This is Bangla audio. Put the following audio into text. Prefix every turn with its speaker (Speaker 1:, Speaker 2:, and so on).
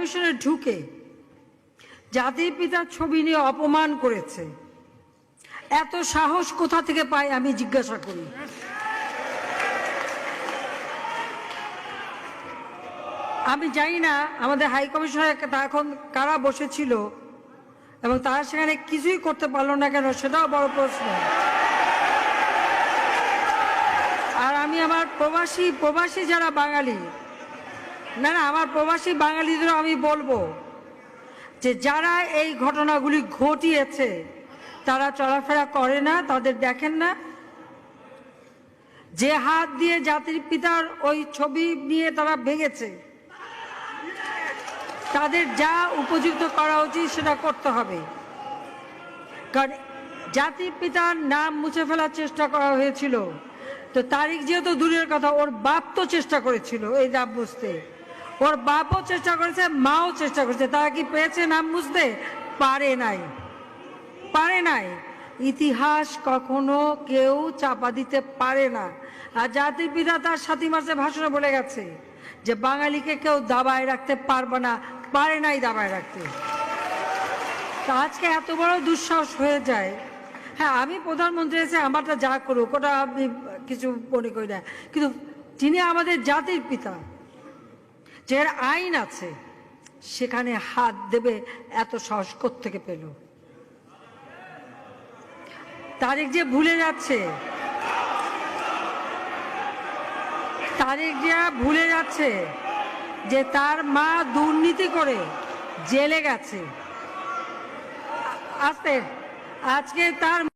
Speaker 1: কমিশনে ঢুকে জাতির পিতার ছবি নিয়ে অপমান করেছে, এত সাহস কোথা থেকে পায় আমি জিজ্ঞাসা করি। আমি জানি না আমাদের হাই কমিশনার এখন কারা বসেছিল এবং তারা সেখানে কিছুই করতে পারলো না কেন, সেটাও বড় প্রশ্ন। আর আমি আমার প্রবাসী যারা বাঙালি, না আমার প্রবাসী বাঙালিদেরও আমি বলবো যে যারা এই ঘটনাগুলি ঘটিয়েছে তারা চলাফেরা করে না, তাদের দেখেন না। যে হাত দিয়ে জাতির পিতার ওই ছবি নিয়ে তারা ভেঙেছে, তাদের যা উপযুক্ত করা উচিত সেটা করতে হবে। কারণ জাতির পিতার নাম মুছে ফেলার চেষ্টা করা হয়েছিল, তো তারিখ যেহেতু দূরের কথা, ওর বাপ তো চেষ্টা করেছিল এই নাম মুছতে, ওর বাপও চেষ্টা করেছে, মাও চেষ্টা করেছে। তারা কি পেয়েছে নাম মুছতে? পারে নাই। ইতিহাস কখনো কেউ চাপা দিতে পারে না। আর জাতির পিতা তার 7 মার্চের ভাষণে বলে গেছে যে বাঙালিকে কেউ দাবায় রাখতে পারবে না, পারে নাই দাবায় রাখতে। তা আজকে এত বড় দুঃসাহস হয়ে যায়। হ্যাঁ, আমি প্রধানমন্ত্রী এসে আমারটা যা করুক ওটা আমি কিছু মনে করি না, কিন্তু তিনি আমাদের জাতির পিতা, যে আইন আছে সেখানে হাত দেবে এত সাহস কোত্থেকে পেল? তারেক যে ভুলে যাচ্ছে যে তার মা দুর্নীতি করে জেলে গেছে। আজকে তার